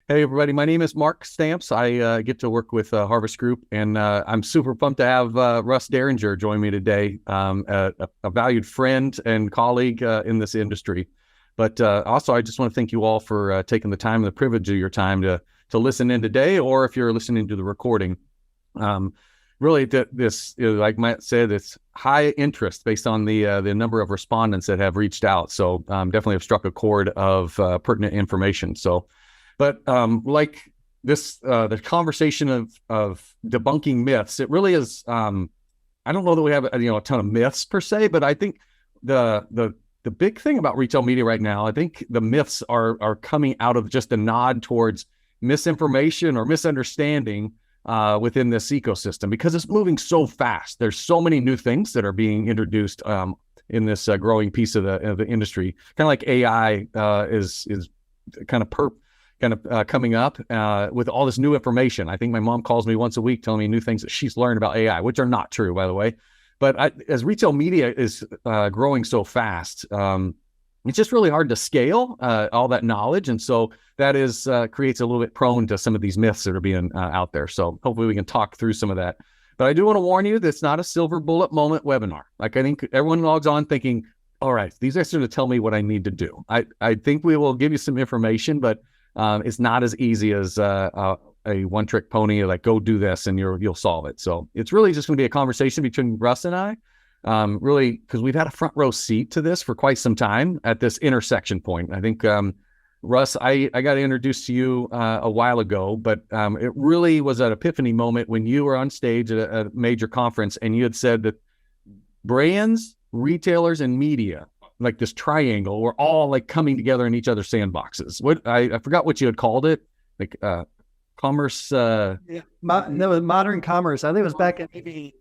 Hey, everybody. My name is Mark Stamps. I get to work with Harvest Group, and I'm super pumped to have Russ Dieringer join me today, a valued friend and colleague in this industry. But also, I just want to thank you all for taking the time and the privilege of your time to listen in today, or if you're listening to the recording. Really, this, like Matt said, it's high interest based on the number of respondents that have reached out. So definitely have struck a chord of pertinent information. So. But like this, the conversation of debunking myths, it really is. I don't know that we have a ton of myths per se, but I think the big thing about retail media right now, I think the myths are coming out of just a nod towards misinformation or misunderstanding within this ecosystem, because it's moving so fast. There's so many new things that are being introduced in this growing piece of the industry. Kind of like AI is kind of coming up with all this new information. I think my mom calls me once a week telling me new things that she's learned about AI, which are not true, by the way. But as retail media is growing so fast, it's just really hard to scale all that knowledge. And so that is creates a little bit prone to some of these myths that are being out there. So hopefully we can talk through some of that. But I do want to warn you, that's not a silver bullet moment webinar. Like, I think everyone logs on thinking, all right, these guys are going to tell me what I need to do. I think we will give you some information, but it's not as easy as a one-trick pony, like go do this and you'll solve it. So it's really just going to be a conversation between Russ and I, really, because we've had a front row seat to this for quite some time at this intersection point. I think, Russ, I got introduced to you a while ago, but it really was an epiphany moment when you were on stage at a major conference and you had said that brands, retailers, and media, like this triangle, we're all like coming together in each other's sandboxes. What I forgot what you had called it, like commerce. That was modern commerce. I think it was back in maybe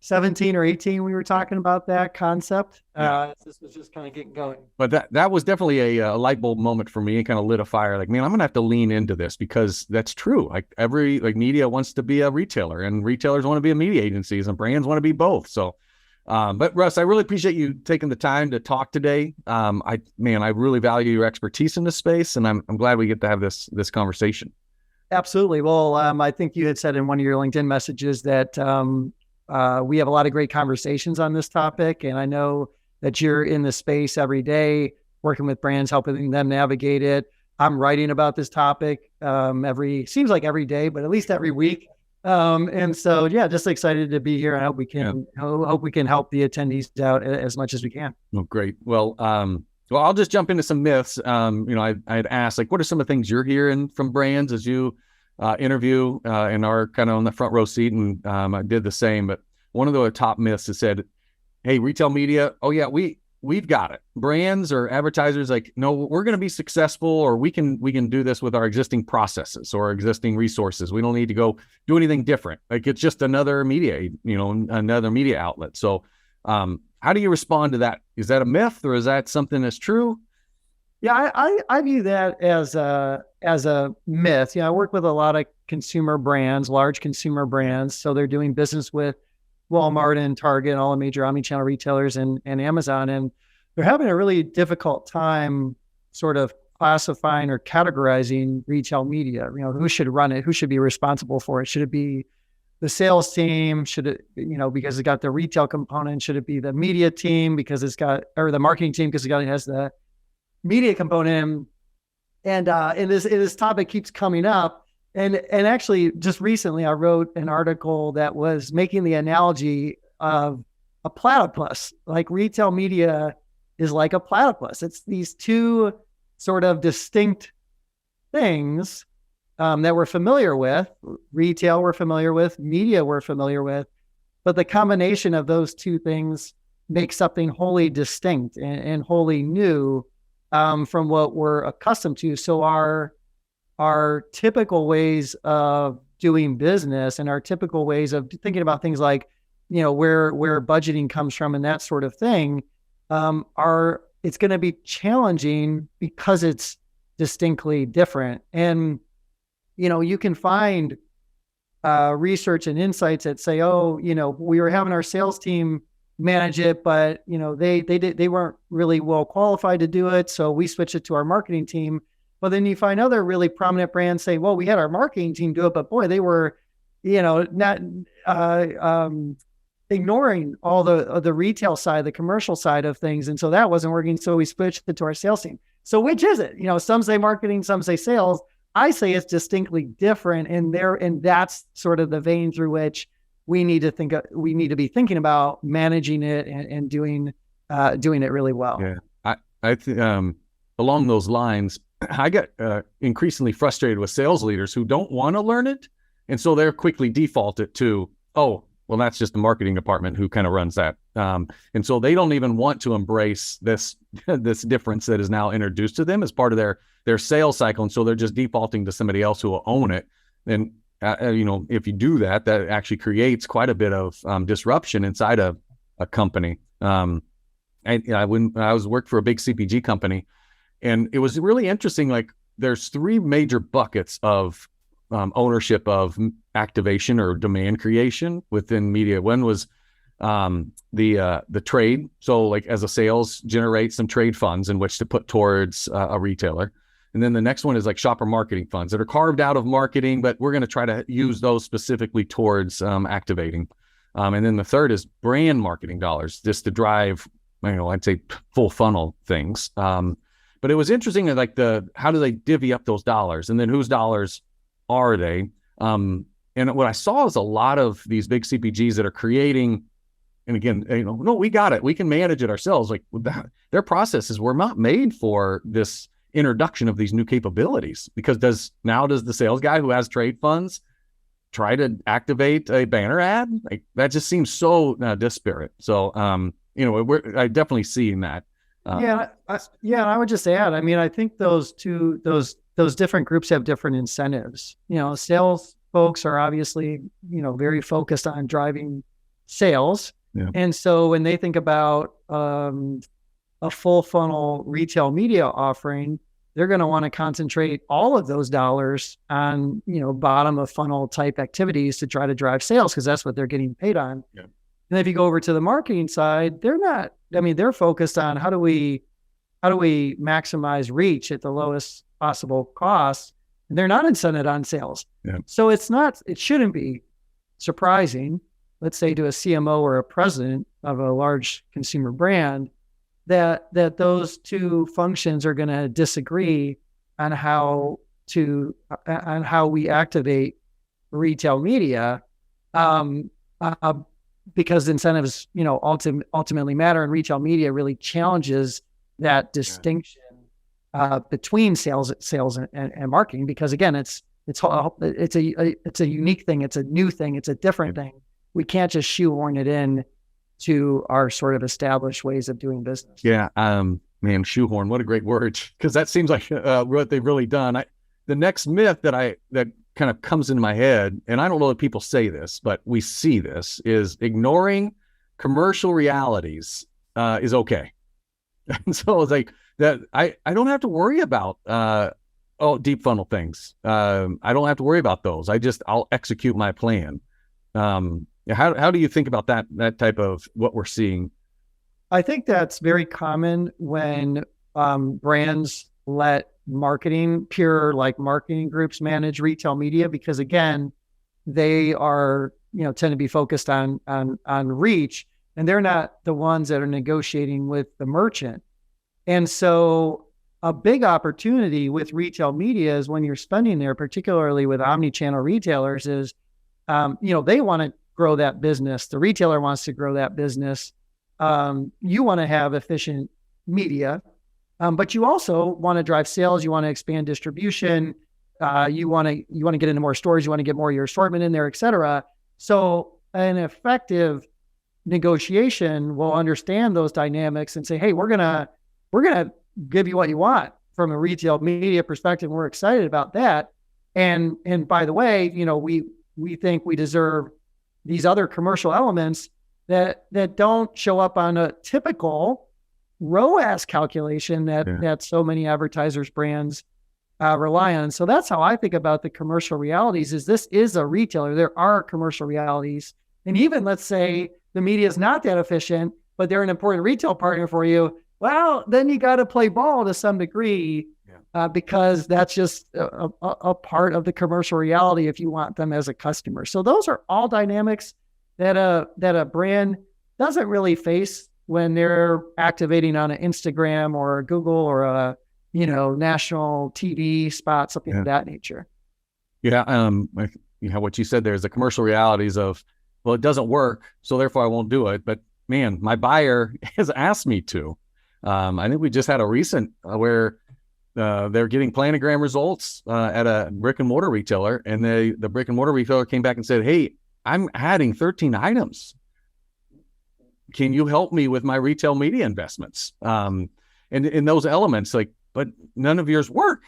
17 or 18. We were talking about that concept. This was just kind of getting going. But that was definitely a light bulb moment for me, and kind of lit a fire. Like, man, I'm gonna have to lean into this, because that's true. Like media wants to be a retailer, and retailers want to be a media agencies, and brands want to be both. So. But Russ, I really appreciate you taking the time to talk today. I really value your expertise in this space, and I'm glad we get to have this conversation. Absolutely. Well, I think you had said in one of your LinkedIn messages that we have a lot of great conversations on this topic, and I know that you're in the space every day, working with brands, helping them navigate it. I'm writing about this topic seems like every day, but at least every week. And so, yeah, just excited to be here. I hope we can help the attendees out as much as we can. Oh, great. Well, I'll just jump into some myths. I had asked, like, what are some of the things you're hearing from brands as you interview and are kind of on the front row seat? And I did the same. But one of the top myths that said, hey, retail media, oh yeah, we've got it. Brands or advertisers, like, no, we're going to be successful, or we can do this with our existing processes or existing resources. We don't need to go do anything different. Like, it's just another media, another media outlet. So how do you respond to that? Is that a myth, or is that something that's true? Yeah, I view that as a myth. I work with a lot of consumer brands, large consumer brands. So they're doing business with Walmart and Target and all the major omnichannel retailers and Amazon. And they're having a really difficult time sort of classifying or categorizing retail media. Who should run it? Who should be responsible for it? Should it be the sales team? Should it, because it's got the retail component? Should it be the media team because it's got, or the marketing team because it has the media component? And this topic keeps coming up. And actually, just recently, I wrote an article that was making the analogy of a platypus. Like, retail media is like a platypus. It's these two sort of distinct things that we're familiar with. Retail we're familiar with, media we're familiar with, but the combination of those two things makes something wholly distinct and wholly new from what we're accustomed to. So our typical ways of doing business and our typical ways of thinking about things like, where budgeting comes from and that sort of thing, it's going to be challenging because it's distinctly different. And, you can find research and insights that say, we were having our sales team manage it, but they weren't really well qualified to do it. So we switched it to our marketing team. But then you find other really prominent brands say, well, we had our marketing team do it, but boy, they were, not ignoring all the retail side, the commercial side of things. And so that wasn't working. So we switched it to our sales team. So which is it? Some say marketing, some say sales. I say it's distinctly different. And that's sort of the vein through which we need to be thinking about managing it and doing it really well. Yeah. I think along those lines, I get increasingly frustrated with sales leaders who don't want to learn it. And so they're quickly defaulted to, oh, well, that's just the marketing department who kind of runs that. And so they don't even want to embrace this difference that is now introduced to them as part of their sales cycle. And so they're just defaulting to somebody else who will own it. And, if you do that, that actually creates quite a bit of disruption inside a company. When I was worked for a big CPG company, and it was really interesting. Like, there's three major buckets of ownership of activation or demand creation within media. One was the trade. So, like, as a sales, generate some trade funds in which to put towards a retailer. And then the next one is like shopper marketing funds that are carved out of marketing, but we're going to try to use those specifically towards activating. And then the third is brand marketing dollars, just to drive, I'd say full funnel things. But it was interesting that, like, how do they divvy up those dollars, and then whose dollars are they? And what I saw is a lot of these big CPGs that are creating, and again, no, we got it, we can manage it ourselves. Like, their processes were not made for this introduction of these new capabilities, because does the sales guy who has trade funds try to activate a banner ad? Like, that just seems so disparate. So, I definitely seeing that. And I would just add, I think those different groups have different incentives. Sales folks are obviously, very focused on driving sales. Yeah. And so when they think about a full funnel retail media offering, they're going to want to concentrate all of those dollars on, bottom of funnel type activities to try to drive sales, because that's what they're getting paid on. Yeah. And if you go over to the marketing side, they're focused on how do we maximize reach at the lowest possible cost. And they're not incented on sales. Yeah. So it shouldn't be surprising, let's say, to a CMO or a president of a large consumer brand, that those two functions are going to disagree on how we activate retail media, because incentives, ultimately matter, and retail media really challenges that distinction between sales and marketing, because again, it's a unique thing, it's a new thing, it's a different thing. We can't just shoehorn it in to our sort of established ways of doing business. Yeah. Man, shoehorn, what a great word, because that seems like what they've really done. The next myth that kind of comes into my head, and I don't know that people say this, but we see this, is ignoring commercial realities is okay. And so it's like that. I don't have to worry about deep funnel things. I don't have to worry about those. I'll execute my plan. How do you think about that type of what we're seeing? I think that's very common when brands let pure marketing groups manage retail media, because again, they are, tend to be focused on reach, and they're not the ones that are negotiating with the merchant. And so a big opportunity with retail media is when you're spending there, particularly with omni-channel retailers, is, they want to grow that business. The retailer wants to grow that business. You want to have efficient media, but you also want to drive sales. You want to expand distribution. You want to get into more stores. You want to get more of your assortment in there, et cetera. So an effective negotiation will understand those dynamics and say, hey, we're gonna give you what you want from a retail media perspective. We're excited about that. And by the way, we think we deserve these other commercial elements that don't show up on a typical ROAS calculation that so many advertisers, brands rely on. So that's how I think about the commercial realities. This is a retailer. There are commercial realities. And even, let's say, the media is not that efficient, but they're an important retail partner for you, well, then you got to play ball to some degree, because that's just a part of the commercial reality if you want them as a customer. So those are all dynamics that a brand doesn't really face when they're activating on an Instagram or a Google or a national TV spot, something of that nature. Yeah, what you said there is the commercial realities of, well, it doesn't work, so therefore I won't do it. But man, my buyer has asked me to. I think we just had a recent where they're getting planogram results at a brick and mortar retailer, and the brick and mortar retailer came back and said, "Hey, I'm adding 13 items. Can you help me with my retail media investments?" And in those elements, but none of yours work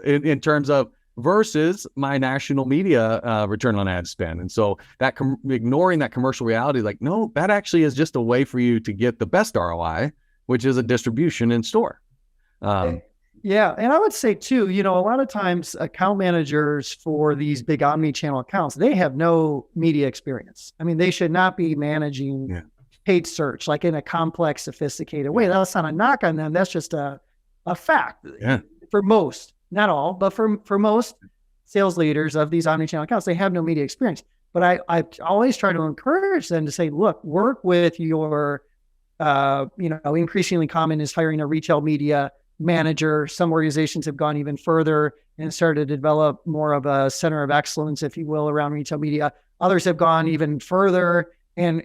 in terms of versus my national media return on ad spend. And so that ignoring that commercial reality, no, that actually is just a way for you to get the best ROI, which is a distribution in store. Yeah. And I would say too, a lot of times account managers for these big omni-channel accounts, they have no media experience. I mean, they should not be managing paid search in a complex, sophisticated way. That's not a knock on them. That's just a fact. For most, not all, but for most sales leaders of these omni-channel accounts, they have no media experience. But I always try to encourage them to say, look, work with your, increasingly common is hiring a retail media manager. Some organizations have gone even further and started to develop more of a center of excellence, if you will, around retail media. Others have gone even further and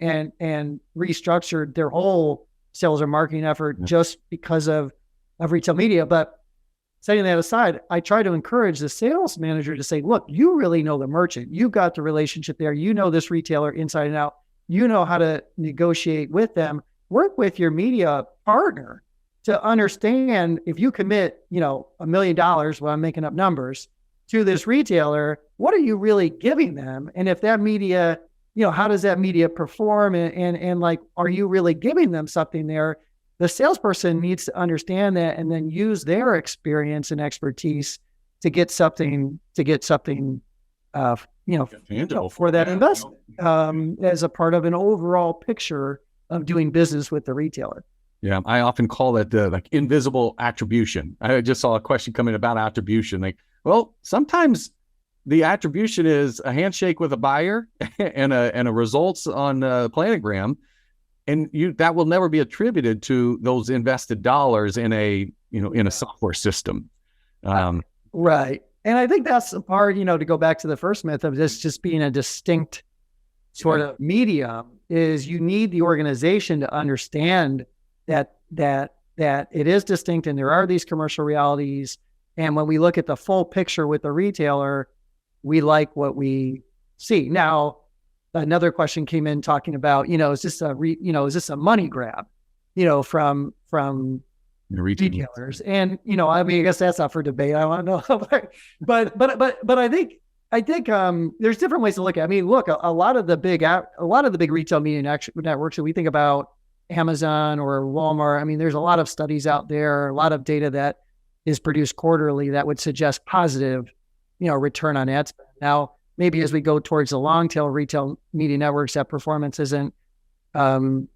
restructured their whole sales or marketing effort just because of retail media. But setting that aside, I try to encourage the sales manager to say, look, you really know the merchant. You've got the relationship there. You know this retailer inside and out. You know how to negotiate with them. Work with your media partner to understand if you commit, $1 million, well, I'm making up numbers, to this retailer, what are you really giving them? And if that media, how does that media perform? And are you really giving them something there? The salesperson needs to understand that and then use their experience and expertise to get something, for that investment, as a part of an overall picture of doing business with the retailer. Yeah, I often call that the invisible attribution. I just saw a question coming about attribution. Sometimes the attribution is a handshake with a buyer and a results on a planogram, and that will never be attributed to those invested dollars in a software system. Right, and I think that's the part. To go back to the first myth of this just being a distinct sort of medium, is you need the organization to understand that it is distinct and there are these commercial realities. And when we look at the full picture with the retailer, we like what we see. Now, another question came in talking about, is this a money grab, from the retailers? And, I guess that's up for debate. I don't know, but I think there's different ways to look at it. I mean, look, a lot of the big retail media networks that we think about, Amazon or Walmart, I mean, there's a lot of studies out there, a lot of data that is produced quarterly that would suggest positive, return on ad spend. Now, maybe as we go towards the long tail retail media networks, that performance isn't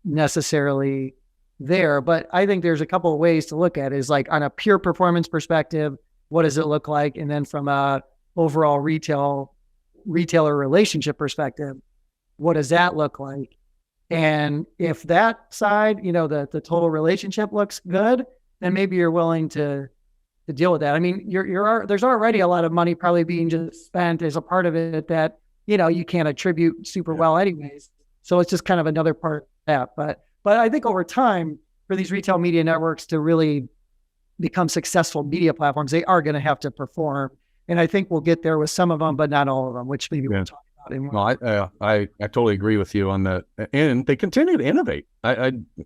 necessarily there. But I think there's a couple of ways to look at it. Is on a pure performance perspective, what does it look like? And then from a overall retailer relationship perspective, what does that look like? And if that side, the total relationship looks good, then maybe you're willing to deal with that. I mean, there's already a lot of money probably being just spent as a part of it that, you can't attribute super well anyways. So it's just kind of another part of that. But I think over time, for these retail media networks to really become successful media platforms, they are going to have to perform. And I think we'll get there with some of them, but not all of them, which maybe we'll talk about. No, I totally agree with you on that. And they continue to innovate.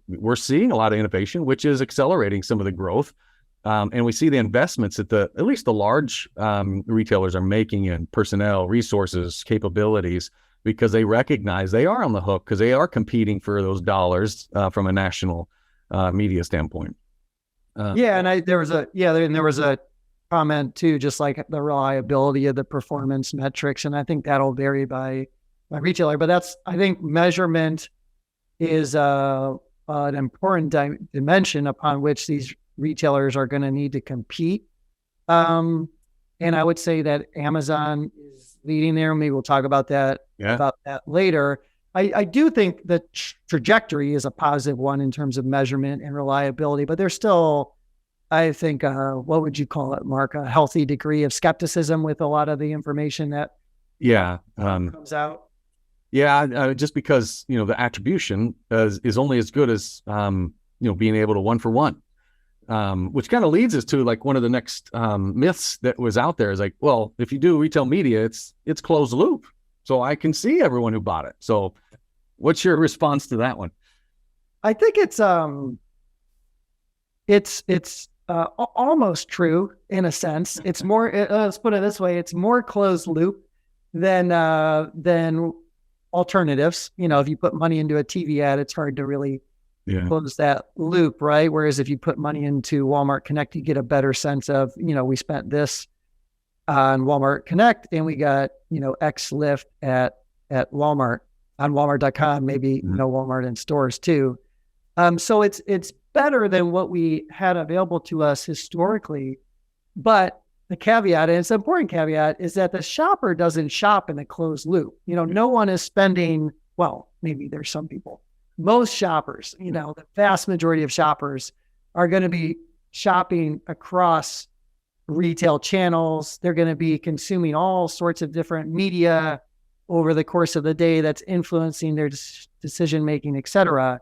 We're seeing a lot of innovation, which is accelerating some of the growth. And we see the investments that at least the large retailers are making in personnel, resources, capabilities, because they recognize they are on the hook because they are competing for those dollars from a national media standpoint. And there was a comment too, just like the reliability of the performance metrics. And I think that'll vary by retailer, but I think measurement is an important dimension upon which these retailers are going to need to compete. And I would say that Amazon is leading there. Maybe we'll talk about that later. I do think the trajectory is a positive one in terms of measurement and reliability, but there's still, I think, what would you call it, Mark? A healthy degree of skepticism with a lot of the information that comes out. Yeah, just because, the attribution is only as good as, being able to 1-for-1, which kind of leads us to like one of the next myths that was out there is like, well, if you do retail media, it's closed loop. So I can see everyone who bought it. So what's your response to that one? I think it's almost true in a sense. It's more, let's put it this way. It's more closed loop than alternatives. If you put money into a TV ad, it's hard to really close that loop, right? Whereas if you put money into Walmart Connect, you get a better sense of, we spent this on Walmart Connect and we got, X lift at Walmart on Walmart.com, maybe, Walmart in stores too. So it's better than what we had available to us historically. But the caveat, and it's an important caveat, is that the shopper doesn't shop in a closed loop. No one is spending, well, maybe there's some people. Most shoppers, the vast majority of shoppers are going to be shopping across retail channels. They're going to be consuming all sorts of different media over the course of the day that's influencing their decision-making, et cetera.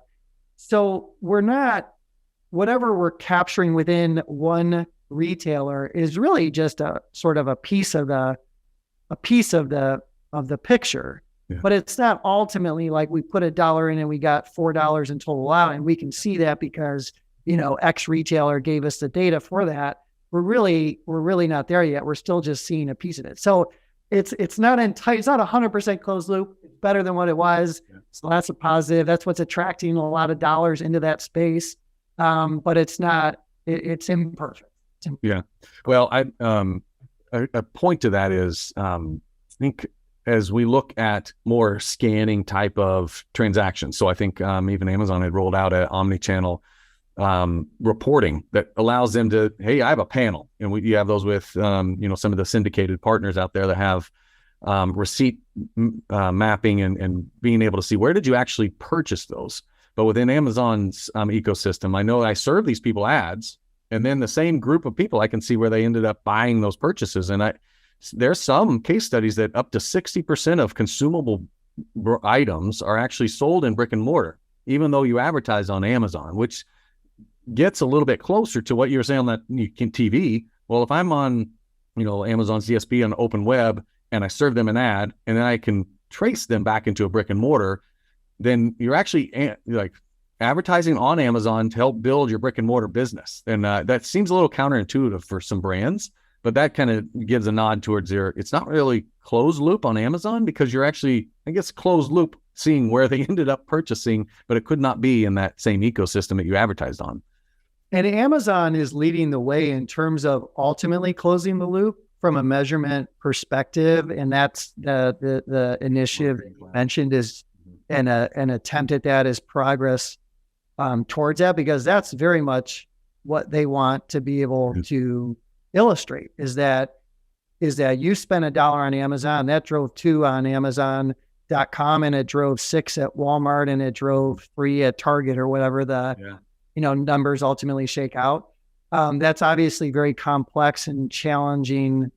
So whatever we're capturing within one retailer is really just a sort of a piece of the picture. Yeah. But it's not ultimately like we put $1 in and we got $4 in total out, and we can see that because X retailer gave us the data for that. We're really not there yet. We're still just seeing a piece of it. So it's not 100% closed loop. It's better than what it was. Yeah. So that's a positive. That's what's attracting a lot of dollars into that space. But it's not. It's imperfect. Yeah. Well, a point to that is, I think as we look at more scanning type of transactions. So I think even Amazon had rolled out an omni-channel reporting that allows them to, hey, I have a panel, and you have those with some of the syndicated partners out there that have receipt mapping and being able to see where did you actually purchase those. But within Amazon's ecosystem, I know I serve these people ads, and then the same group of people, I can see where they ended up buying those purchases. And there's some case studies that up to 60% of consumable items are actually sold in brick and mortar, even though you advertise on Amazon, which gets a little bit closer to what you were saying on that TV. Well, if I'm on, Amazon's DSP on open web and I serve them an ad and then I can trace them back into a brick and mortar, then you're actually like advertising on Amazon to help build your brick and mortar business. And that seems a little counterintuitive for some brands, but that kind of gives a nod towards it's not really closed loop on Amazon because you're actually, I guess, closed loop seeing where they ended up purchasing, but it could not be in that same ecosystem that you advertised on. And Amazon is leading the way in terms of ultimately closing the loop from a measurement perspective. And that's the initiative you mentioned is an attempt at that is progress towards that, because that's very much what they want to be able to illustrate is that you spent $1 on Amazon, that drove 2 on Amazon.com, and it drove 6 at Walmart, and it drove 3 at Target, or whatever the numbers ultimately shake out. That's obviously very complex and challenging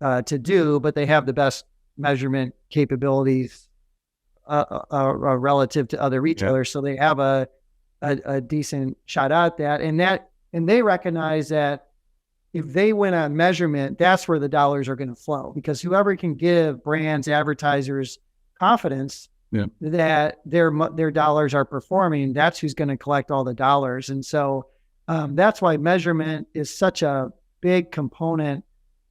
to do, but they have the best measurement capabilities relative to other retailers. So they have a decent shot at that. And they recognize that if they win on measurement, that's where the dollars are going to flow, because whoever can give brands, advertisers confidence that their dollars are performing, that's who's going to collect all the dollars. And so that's why measurement is such a big component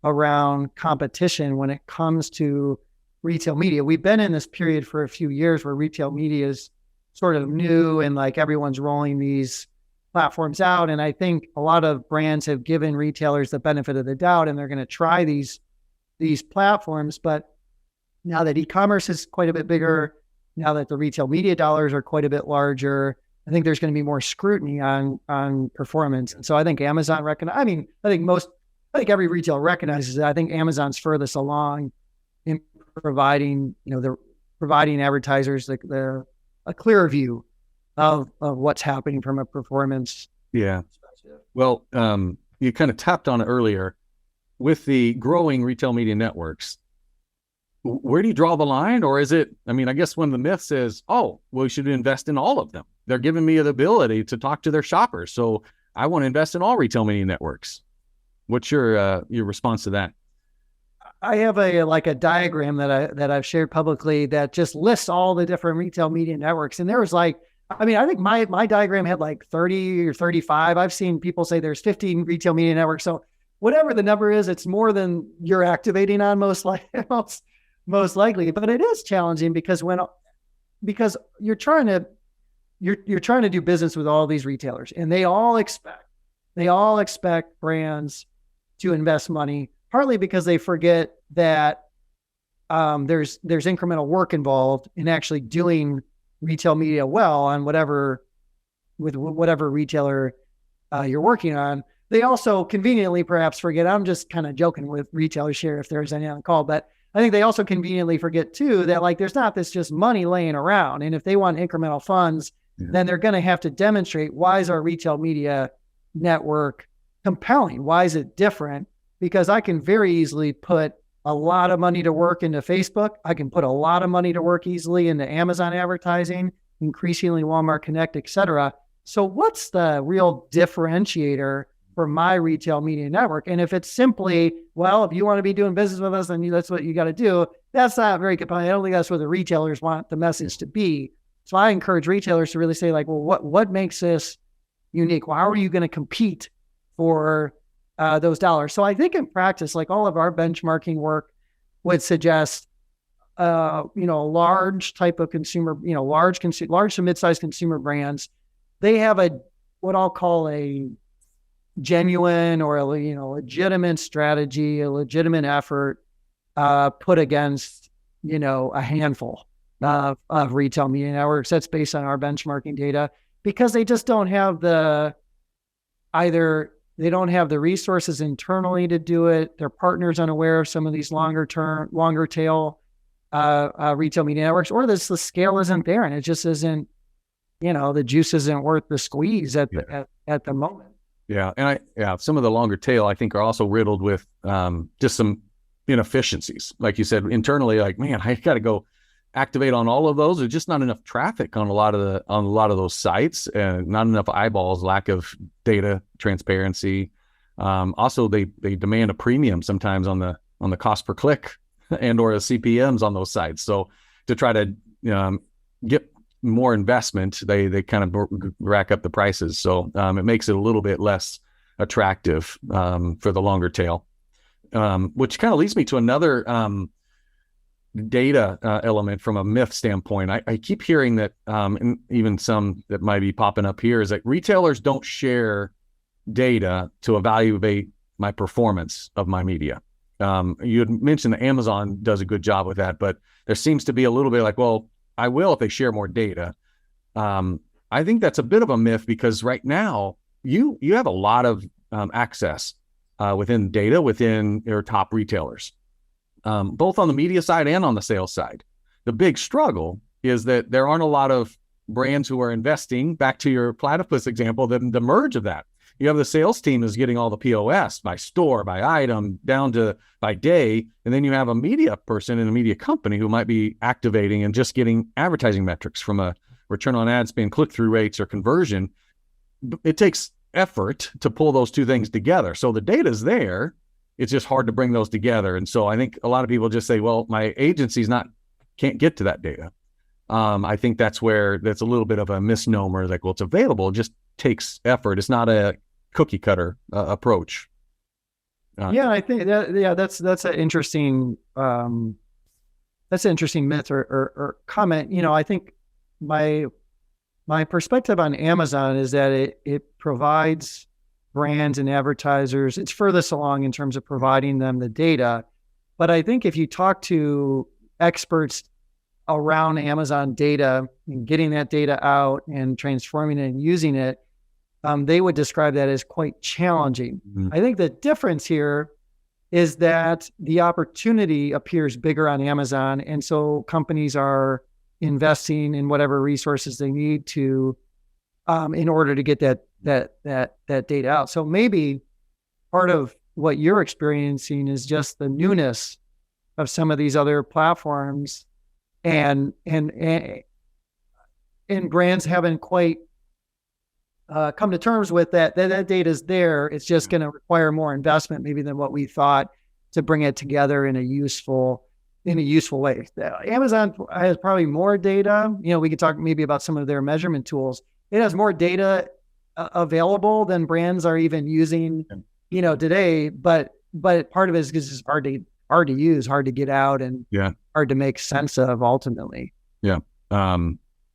around competition when it comes to retail media. We've been in this period for a few years where retail media is sort of new and like everyone's rolling these platforms out. And I think a lot of brands have given retailers the benefit of the doubt, and they're going to try these platforms. But now that e-commerce is quite a bit bigger, now that the retail media dollars are quite a bit larger, I think there's going to be more scrutiny on performance. And so I think Amazon I think every retailer recognizes that. I think Amazon's furthest along in providing, providing advertisers a clearer view of what's happening from a performance perspective. Well, you kind of tapped on it earlier with the growing retail media networks. Where do you draw the line? Or is it, I guess when the myth says, oh, well, we should invest in all of them. They're giving me the ability to talk to their shoppers. So I want to invest in all retail media networks. What's your response to that? I have a diagram that I've shared publicly that just lists all the different retail media networks. And there was I think my diagram had 30 or 35. I've seen people say there's 15 retail media networks. So whatever the number is, it's more than you're activating on most likely. But it is challenging because you're trying to do business with all these retailers, and they all expect brands to invest money, partly because they forget that there's incremental work involved in actually doing retail media well on whatever retailer you're working on. They also conveniently perhaps forget, I'm just kind of joking with retailers here if there's any on the call, but I think they also conveniently forget too that there's not this just money laying around. And if they want incremental funds, then they're going to have to demonstrate, why is our retail media network compelling? Why is it different? Because I can very easily put a lot of money to work into Facebook. I can put a lot of money to work easily into Amazon advertising, increasingly Walmart Connect, et cetera. So what's the real differentiator for my retail media network? And if it's simply, well, if you want to be doing business with us, then that's what you got to do. That's not very compelling. I don't think that's what the retailers want the message to be. So I encourage retailers to really say well, what makes this unique? Well, how are you going to compete for those dollars? So I think in practice, all of our benchmarking work would suggest, a large type of consumer, large to mid-sized consumer brands, they have what I'll call a genuine or legitimate strategy, a legitimate effort put against, a handful of retail media networks. That's based on our benchmarking data, because they just don't have the resources internally to do it. Their partners unaware of some of these longer tail retail media networks, or the scale isn't there, and it just isn't, the juice isn't worth the squeeze at the moment. Yeah. And some of the longer tail, I think, are also riddled with just some inefficiencies. Like you said, internally, man, I got to go activate on all of those. There's just not enough traffic on a lot of those sites, and not enough eyeballs, lack of data transparency. Also, they demand a premium sometimes on the cost per click and or the CPMs on those sites. So to try to get more investment, they kind of rack up the prices. So it makes it a little bit less attractive for the longer tail, which kind of leads me to another data element from a myth standpoint. I keep hearing that, and even some that might be popping up here, is that retailers don't share data to evaluate my performance of my media. You had mentioned that Amazon does a good job with that, but there seems to be a little bit well, I will if they share more data. I think that's a bit of a myth, because right now you have a lot of access within data within your top retailers, both on the media side and on the sales side. The big struggle is that there aren't a lot of brands who are investing, back to your platypus example, the merge of that. You have the sales team is getting all the POS by store, by item, down to by day. And then you have a media person in a media company who might be activating and just getting advertising metrics from a return on ad spend, click-through rates, or conversion. It takes effort to pull those two things together. So the data's there. It's just hard to bring those together. And so I think a lot of people just say, well, my agency's can't get to that data. I think that's a little bit of a misnomer. Well, it's available. It just takes effort. It's not a cookie cutter approach. I think that's an interesting myth or comment. I think my perspective on Amazon is that it provides brands and advertisers, it's furthest along in terms of providing them the data. But I think if you talk to experts around Amazon data and getting that data out and transforming it and using it, they would describe that as quite challenging. Mm-hmm. I think the difference here is that the opportunity appears bigger on Amazon. And so companies are investing in whatever resources they need to, in order to get that data out. So maybe part of what you're experiencing is just the newness of some of these other platforms, and brands haven't quite come to terms with that data is there. It's just going to require more investment maybe than what we thought to bring it together in a useful way. Amazon has probably more data. We could talk maybe about some of their measurement tools. It has more data available than brands are even using, today. But part of it is because it's hard to use, hard to get out, and hard to make sense of ultimately. Yeah.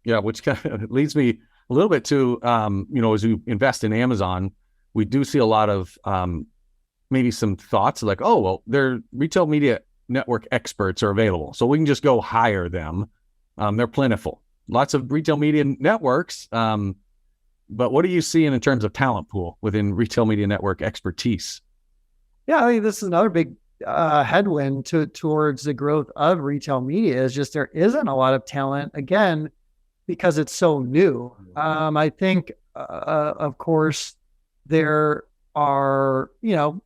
Which kind of leads me a little bit to, as we invest in Amazon, we do see a lot of maybe some thoughts like, oh, well, their retail media network experts are available, so we can just go hire them. They're plentiful. Lots of retail media networks. But what are you seeing in terms of talent pool within retail media network expertise? Yeah, I think this is another big headwind towards the growth of retail media, is just there isn't a lot of talent, again, because it's so new. I think, of course, there are,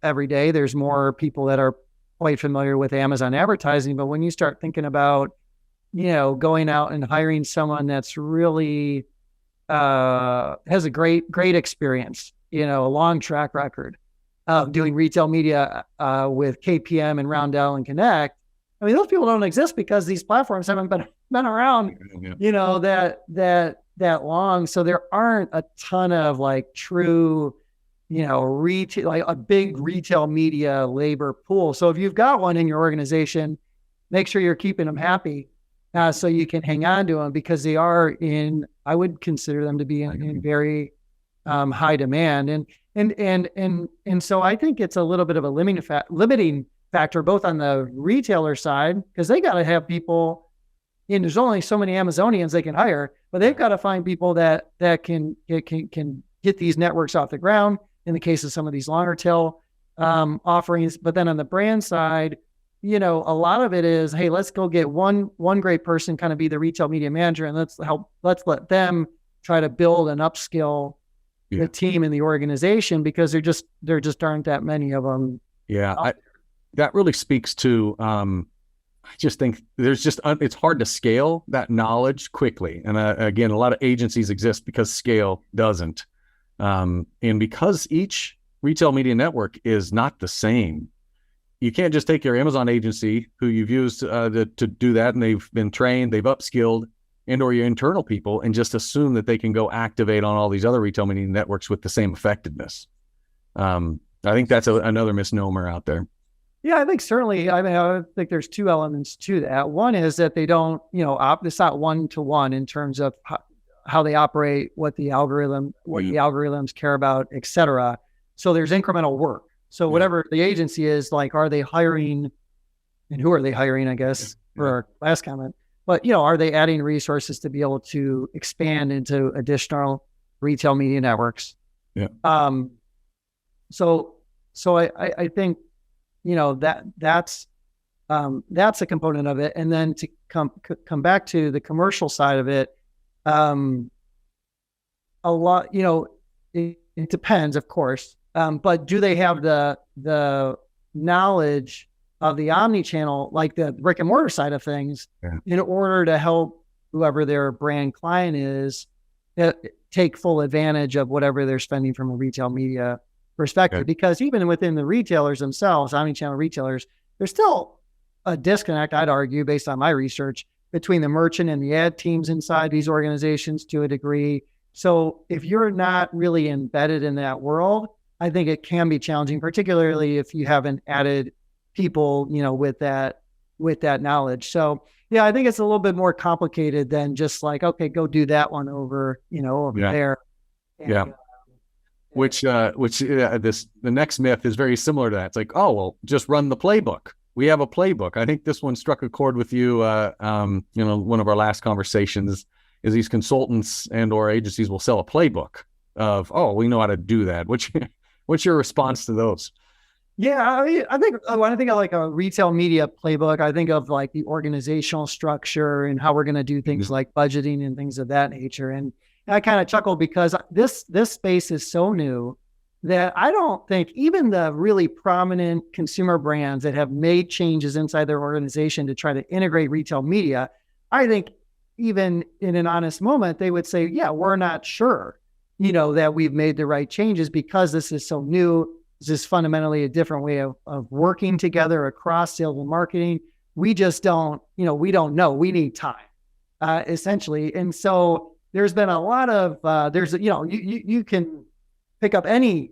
every day there's more people that are quite familiar with Amazon advertising. But when you start thinking about, going out and hiring someone that's really has a great experience, a long track record of doing retail media with KPM and Roundel and Connect. I mean, those people don't exist because these platforms haven't been around, that long. So there aren't a ton of true, retail, like a big retail media labor pool. So if you've got one in your organization, make sure you're keeping them happy, so you can hang on to them, because they are I would consider them to be in very high demand. And so I think it's a little bit of a limiting factor, both on the retailer side, because they got to have people, and there's only so many Amazonians they can hire, but they've got to find people that can get these networks off the ground in the case of some of these longer tail offerings. But then on the brand side, a lot of it is, hey, let's go get one great person kind of be the retail media manager, and let's let them try to build and upskill the team in the organization, because there just aren't that many of them. Yeah. That really speaks to, I just think it's hard to scale that knowledge quickly. And again, a lot of agencies exist because scale doesn't. And because each retail media network is not the same, you can't just take your Amazon agency who you've used to do that, and they've been trained, they've upskilled, and or your internal people, and just assume that they can go activate on all these other retail media networks with the same effectiveness. I think that's another misnomer out there. Yeah, I think certainly. I mean, I think there's two elements to that. One is that they don't, it's not one-to-one in terms of how they operate, what the algorithms care about, et cetera. So there's incremental work. So whatever the agency is, are they hiring, and who are they hiring, I guess, for our last comment. But, are they adding resources to be able to expand into additional retail media networks? Yeah. So I think, that's a component of it. And then to come back to the commercial side of it, a lot, it depends, of course. But do they have the knowledge of the omni-channel, like the brick and mortar side of things, in order to help whoever their brand client is take full advantage of whatever they're spending from a retail media perspective? Because even within the retailers themselves, omni-channel retailers, there's still a disconnect, I'd argue, based on my research, between the merchant and the ad teams inside these organizations to a degree. So if you're not really embedded in that world, I think it can be challenging, particularly if you haven't added people, with that knowledge. So yeah, I think it's a little bit more complicated than just okay, go do that one over, there. And, Which the next myth is very similar to that. It's like, oh, well, just run the playbook. we have a playbook. I think this one struck a chord with you. One of our last conversations is these consultants and or agencies will sell a playbook of, oh, we know how to do that. What's your response to those? Yeah, I think when I think of like a retail media playbook, I think of like the organizational structure and how we're going to do things like budgeting and things of that nature. And I kind of chuckle because this space is so new that I don't think even the really prominent consumer brands that have made changes inside their organization to try to integrate retail media, I think even in an honest moment, they would say, yeah, we're not sure, that we've made the right changes because this is so new. This is fundamentally a different way of working together across sales and marketing. We just don't, we don't know. We need time, essentially. And so there's been a lot of, you can pick up any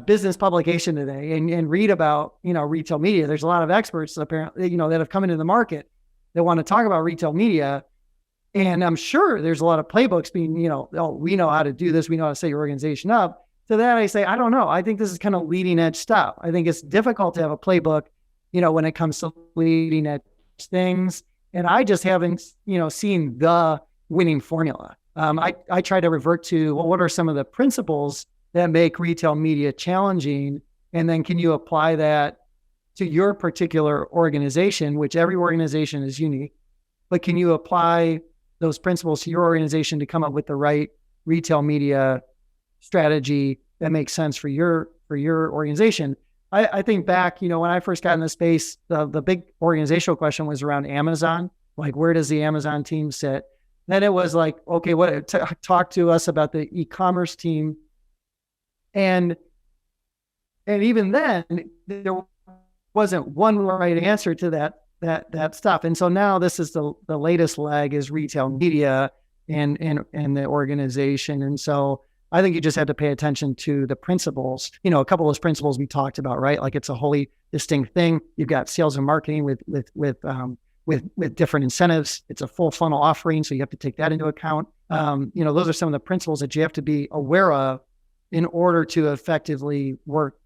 business publication today and read about, retail media. There's a lot of experts apparently, that have come into the market that want to talk about retail media. And I'm sure there's a lot of playbooks being, oh, we know how to do this. We know how to set your organization up. To that, I say, I don't know. I think this is kind of leading edge stuff. I think it's difficult to have a playbook, when it comes to leading edge things. And I just haven't, seen the winning formula. I try to revert to, well, what are some of the principles that make retail media challenging? And then can you apply that to your particular organization, which every organization is unique, but can you apply those principles to your organization to come up with the right retail media strategy that makes sense for your organization? I think back, when I first got in the space, the big organizational question was around Amazon. Like, where does the Amazon team sit? Then it was like, okay, talk to us about the e-commerce team. And even then there wasn't one right answer to that stuff. And so now this is the latest leg is retail media and the organization. And so I think you just have to pay attention to the principles, a couple of those principles we talked about, right? Like it's a wholly distinct thing. You've got sales and marketing with different incentives. It's a full funnel offering. So you have to take that into account. Those are some of the principles that you have to be aware of in order to effectively work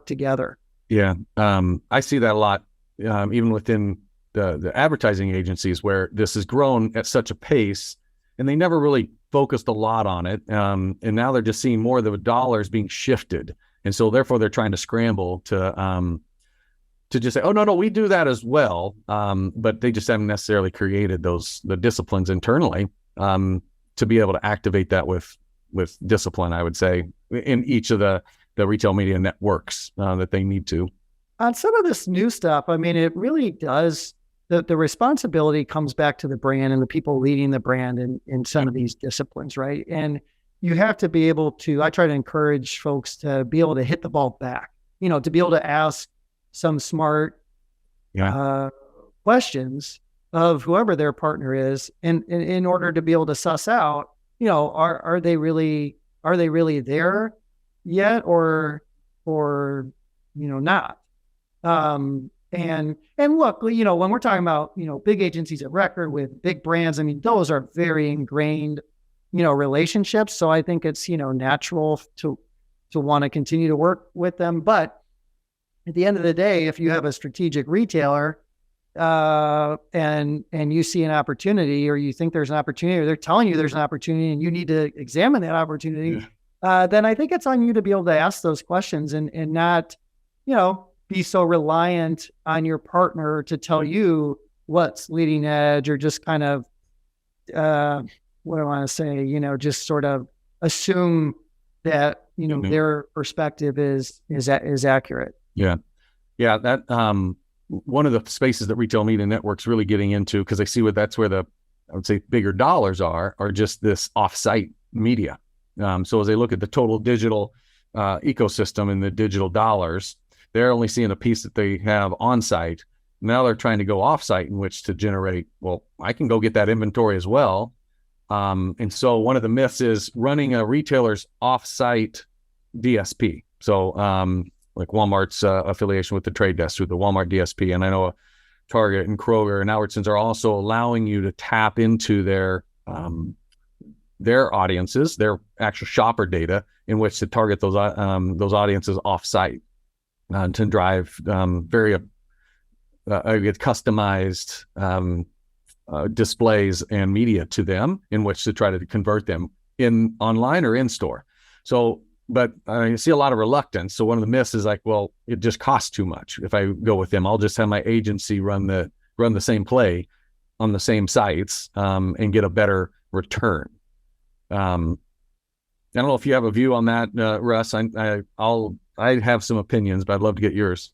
together. Yeah. I see that a lot, even within the advertising agencies where this has grown at such a pace and they never really focused a lot on it. And now they're just seeing more of the dollars being shifted. And so therefore they're trying to scramble to just say, oh, no, we do that as well. But they just haven't necessarily created the disciplines internally to be able to activate that with discipline, I would say, in each of the retail media networks that they need to. On some of this new stuff, I mean, it really does. The responsibility comes back to the brand and the people leading the brand in some of these disciplines, right? And you have to be able to, I try to encourage folks to be able to hit the ball back, to be able to ask some smart questions of whoever their partner is, and in order to be able to suss out, are they really there yet or not? And look, when we're talking about, big agencies of record with big brands, I mean, those are very ingrained, relationships. So I think it's, natural to want to continue to work with them. But at the end of the day, if you have a strategic retailer, and you see an opportunity, or you think there's an opportunity, or they're telling you there's an opportunity and you need to examine that opportunity, then I think it's on you to be able to ask those questions and not, be so reliant on your partner to tell you what's leading edge, or just kind of, what do I want to say, just sort of assume that, their perspective is accurate. Yeah. Yeah. That, one of the spaces that retail media networks really getting into, because I see that's where I would say bigger dollars are just this offsite media. So as they look at the total digital ecosystem and the digital dollars, they're only seeing a piece that they have on site. Now they're trying to go off site in which to generate, well, I can go get that inventory as well. And so one of the myths is running a retailer's off-site DSP. So like Walmart's affiliation with the trade desk through the Walmart DSP. And I know Target and Kroger and Albertsons are also allowing you to tap into their audiences, their actual shopper data, in which to target those audiences off-site to drive very I get customized displays and media to them in which to try to convert them in online or in store. So, but I see a lot of reluctance. So one of the myths is like, well, it just costs too much. If I go with them, I'll just have my agency run the same play on the same sites and get a better return. I don't know if you have a view on that, Russ. I have some opinions, but I'd love to get yours.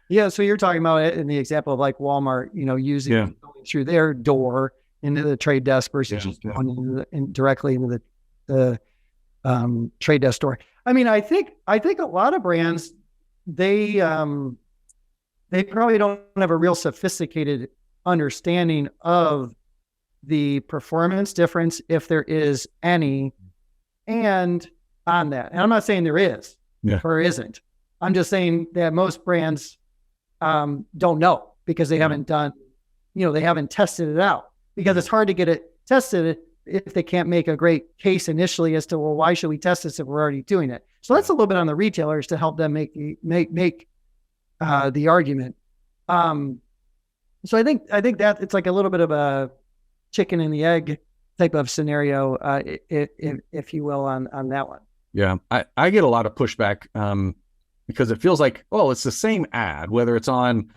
Yeah. So you're talking about it in the example of like Walmart, using going through their door into the trade desk versus just going directly into the trade desk store. I mean, I think a lot of brands, they probably don't have a real sophisticated understanding of the performance difference, if there is any, and on that. And I'm not saying there is or isn't. I'm just saying that most brands don't know because they haven't done, they haven't tested it out, because it's hard to get it tested if they can't make a great case initially as to, well, why should we test this if we're already doing it? So that's a little bit on the retailers to help them make the argument. So I think that it's like a little bit of a chicken and the egg type of scenario, if you will, on that one. Yeah, I get a lot of pushback because it feels like, well, it's the same ad, whether it's on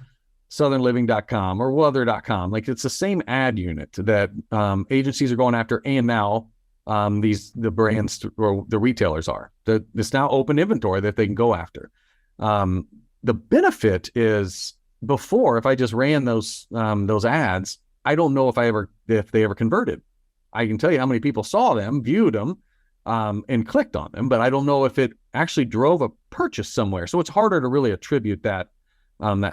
southernliving.com or weather.com. Like, it's the same ad unit that agencies are going after, and now the brands or the retailers are. There's now open inventory that they can go after. The benefit is, before, if I just ran those ads, I don't know if they ever converted. I can tell you how many people saw them, viewed them, and clicked on them, but I don't know if it actually drove a purchase somewhere. So it's harder to really attribute that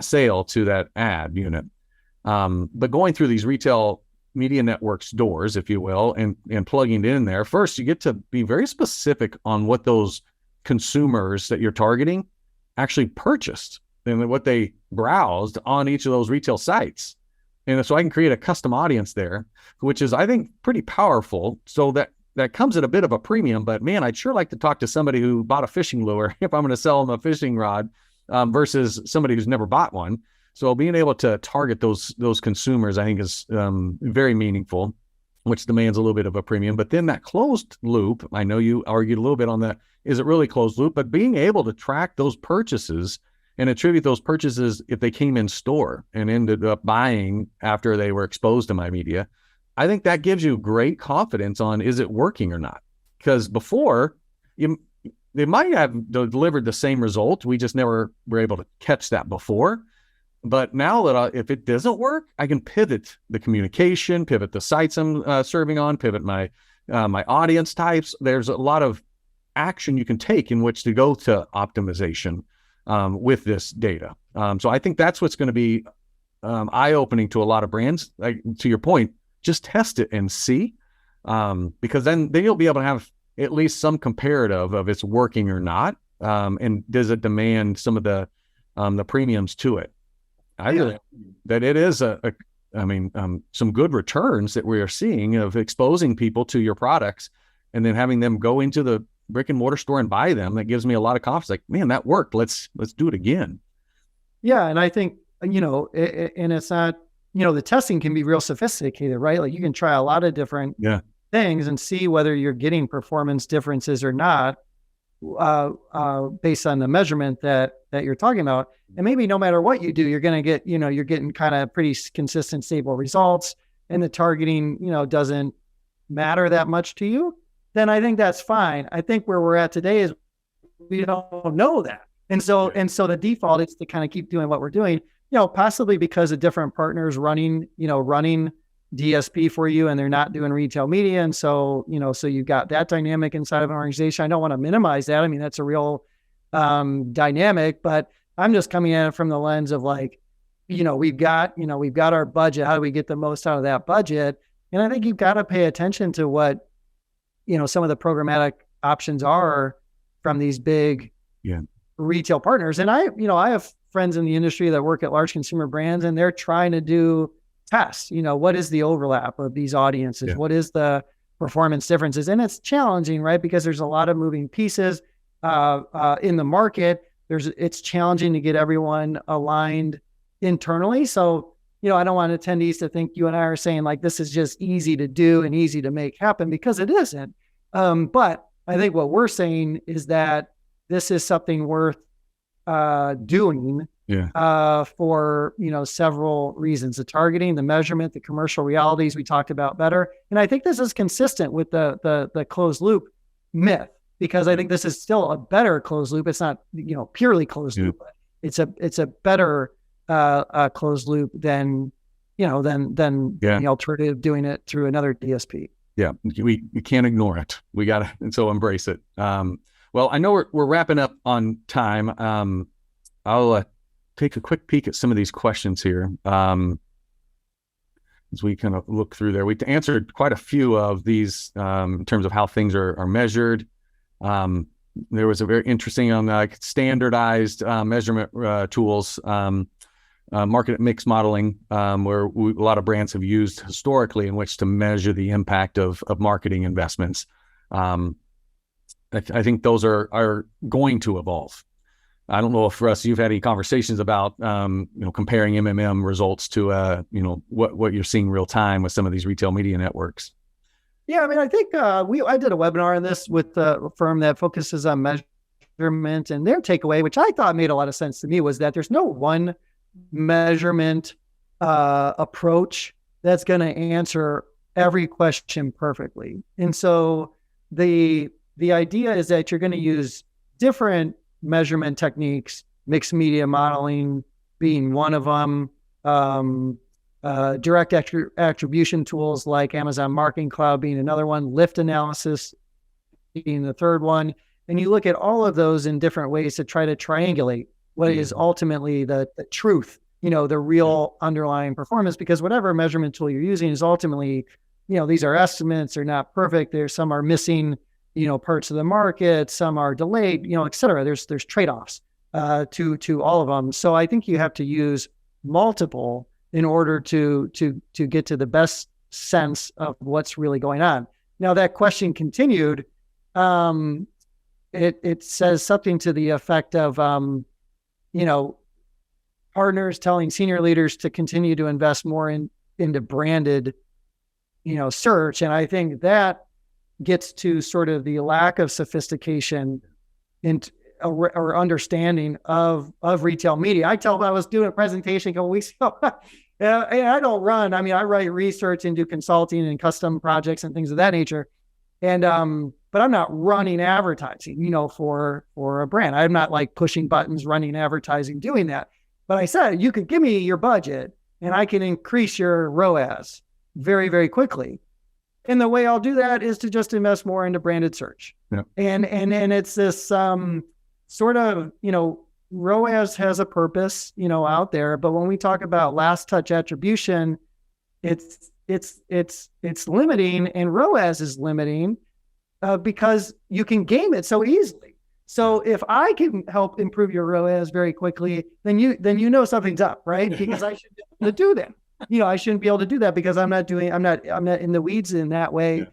sale to that ad unit. But going through these retail media networks doors, if you will, and plugging it in there, first you get to be very specific on what those consumers that you're targeting actually purchased and what they browsed on each of those retail sites. And so I can create a custom audience there, which is, I think, pretty powerful. So that comes at a bit of a premium, but man, I'd sure like to talk to somebody who bought a fishing lure if I'm going to sell them a fishing rod versus somebody who's never bought one. So being able to target those consumers, I think, is very meaningful, which demands a little bit of a premium. But then that closed loop, I know you argued a little bit on that, is it really closed loop? But being able to track those purchases and attribute those purchases if they came in store and ended up buying after they were exposed to my media, I think that gives you great confidence on, is it working or not? Because before, they might have delivered the same result. We just never were able to catch that before. But now that if it doesn't work, I can pivot the communication, pivot the sites I'm serving on, pivot my audience types. There's a lot of action you can take in which to go to optimization with this data. So I think that's what's going to be eye-opening to a lot of brands. Like, to your point, just test it and see, because then you'll be able to have at least some comparative of it's working or not, and does it demand some of the premiums to it. I think that it is some good returns that we are seeing of exposing people to your products and then having them go into the brick and mortar store and buy them. That gives me a lot of confidence. Like, man, that worked. Let's do it again. Yeah. And I think, and it's not, the testing can be real sophisticated, right? Like, you can try a lot of different things and see whether you're getting performance differences or not, based on the measurement that you're talking about. And maybe no matter what you do, you're going to get, you're getting kind of pretty consistent, stable results, and the targeting, doesn't matter that much to you. Then I think that's fine. I think where we're at today is we don't know that. And so the default is to kind of keep doing what we're doing, possibly because of different partners running DSP for you, and they're not doing retail media. And so, so you've got that dynamic inside of an organization. I don't want to minimize that. I mean, that's a real dynamic, but I'm just coming at it from the lens of like, we've got our budget. How do we get the most out of that budget? And I think you've got to pay attention to what, some of the programmatic options are from these big retail partners. And I have friends in the industry that work at large consumer brands, and they're trying to do tests. What is the overlap of these audiences? What is the performance differences? And it's challenging, right? Because there's a lot of moving pieces in the market. It's challenging to get everyone aligned internally. So, I don't want attendees to think you and I are saying like, this is just easy to do and easy to make happen, because it isn't. But I think what we're saying is that this is something worth doing for, several reasons: the targeting, the measurement, the commercial realities we talked about better. And I think this is consistent with the closed loop myth, because I think this is still a better closed loop. It's not, purely closed loop, but it's a better closed loop than the alternative, doing it through another DSP. Yeah, we can't ignore it. We got to, and so embrace it. Well, I know we're wrapping up on time. I'll take a quick peek at some of these questions here as we kind of look through there. We answered quite a few of these in terms of how things are measured. There was a very interesting on standardized measurement tools, market mix modeling, where a lot of brands have used historically, in which to measure the impact of marketing investments. I think those are going to evolve. I don't know if, Russ, you've had any conversations about comparing MMM results to what you're seeing real time with some of these retail media networks. Yeah, I mean, I think I did a webinar on this with a firm that focuses on measurement, and their takeaway, which I thought made a lot of sense to me, was that there's no one measurement approach that's going to answer every question perfectly. And so the idea is that you're going to use different measurement techniques, mixed media modeling being one of them, direct attribution tools like Amazon Marketing Cloud being another one, lift analysis being the third one. And you look at all of those in different ways to try to triangulate what is ultimately the truth, the real underlying performance, because whatever measurement tool you're using is ultimately, these are estimates, they're not perfect. Some are missing, parts of the market, some are delayed, et cetera. There's trade-offs to all of them. So I think you have to use multiple in order to get to the best sense of what's really going on. Now, that question continued. It says something to the effect of, partners telling senior leaders to continue to invest more into branded, search. And I think that gets to sort of the lack of sophistication or understanding of retail media. I was doing a presentation a couple weeks ago. I don't run. I mean, I write research and do consulting and custom projects and things of that nature. And, but I'm not running advertising, for a brand. I'm not like pushing buttons, running advertising, doing that. But I said, you could give me your budget and I can increase your ROAS very, very quickly. And the way I'll do that is to just invest more into branded search. Yeah. And it's this sort of, ROAS has a purpose, out there. But when we talk about last touch attribution, it's limiting, and ROAS is limiting because you can game it so easily. So if I can help improve your ROAS very quickly, then something's up, right? Because I should be able to do that. I shouldn't be able to do that because I'm not in the weeds in that way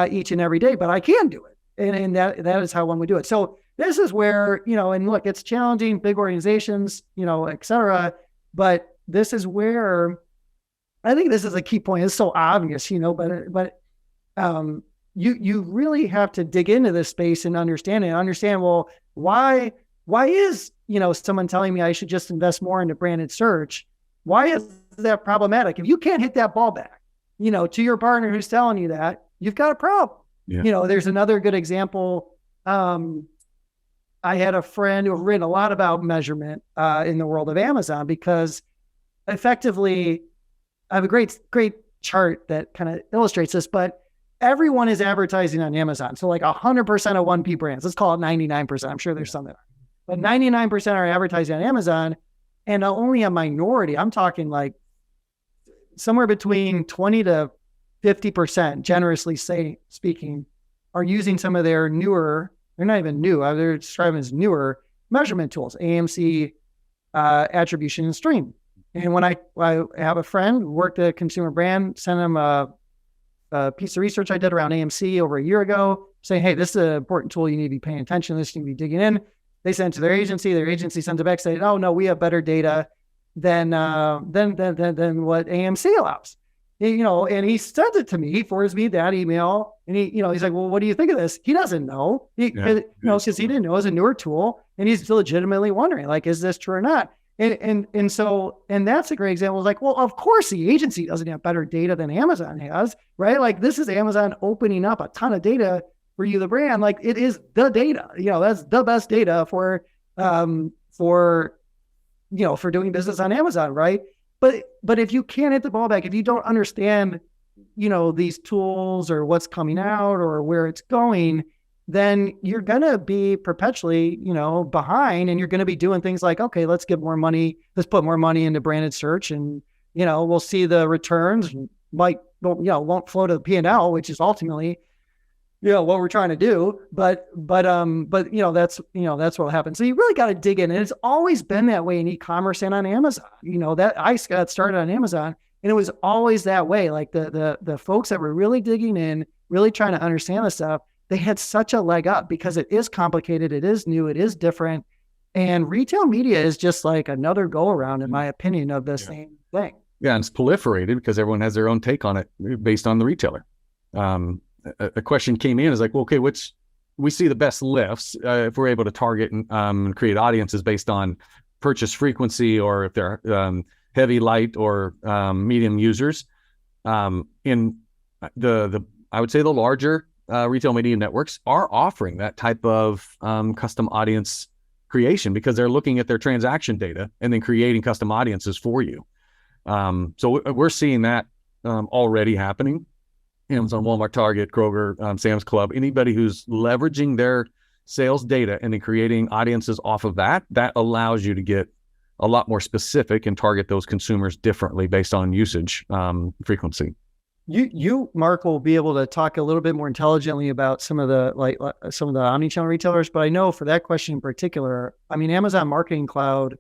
each and every day, but I can do it. And that is how one would do it. So this is where, and look, it's challenging, big organizations, et cetera. But this is where I think this is a key point. It's so obvious, but you really have to dig into this space and understand, well, why is, someone telling me I should just invest more into branded search? Why is that problematic? If you can't hit that ball back, to your partner who's telling you that, you've got a problem. Yeah. There's another good example. I had a friend who had written a lot about measurement in the world of Amazon, because effectively I have a great chart that kind of illustrates this, but everyone is advertising on Amazon. So like 100% of 1P brands, let's call it 99%. I'm sure there's some that are, but 99% are advertising on Amazon, and only a minority, I'm talking like somewhere between 20 to 50%, generously speaking, are using some of their newer, they're not even new, they're described as newer measurement tools, AMC, attribution, and stream. And when I have a friend who worked at a consumer brand, sent him a piece of research I did around AMC over a year ago, saying, hey, this is an important tool, you need to be paying attention to this, you need to be digging in. They sent it to their agency sends it back, saying, oh no, we have better data. than what AMC allows. And he sends it to me. He forwards me that email, and he's like, "Well, what do you think of this?" He doesn't know, because he didn't know it was a newer tool, and he's legitimately wondering, like, is this true or not? And that's a great example. It's like, well, of course the agency doesn't have better data than Amazon has, right? Like, this is Amazon opening up a ton of data for you, the brand. Like, it is the data. That's the best data for doing business on Amazon, right? But if you can't hit the ball back, if you don't understand, these tools or what's coming out or where it's going, then you're going to be perpetually, behind, and you're going to be doing things like, okay, let's put more money into branded search, and, we'll see the returns won't flow to the P&L, which is ultimately, what we're trying to do. But that's what happens. So you really got to dig in. And it's always been that way in e-commerce and on Amazon. That I got started on Amazon, and it was always that way. Like the folks that were really digging in, really trying to understand the stuff, they had such a leg up because it is complicated. It is new. It is different. And retail media is just like another go around, in my opinion, of the same thing. Yeah. And it's proliferated because everyone has their own take on it based on the retailer. A question came in is like, well, okay, we see the best lifts if we're able to target and create audiences based on purchase frequency, or if they're heavy, light, or medium users. In I would say the larger retail media networks are offering that type of custom audience creation, because they're looking at their transaction data and then creating custom audiences for you. So we're seeing that already happening. Amazon, Walmart, Target, Kroger, Sam's Club, anybody who's leveraging their sales data and then creating audiences off of that allows you to get a lot more specific and target those consumers differently based on usage frequency. You, Mark, will be able to talk a little bit more intelligently about some of the omnichannel retailers, but I know for that question in particular, Amazon Marketing Cloud,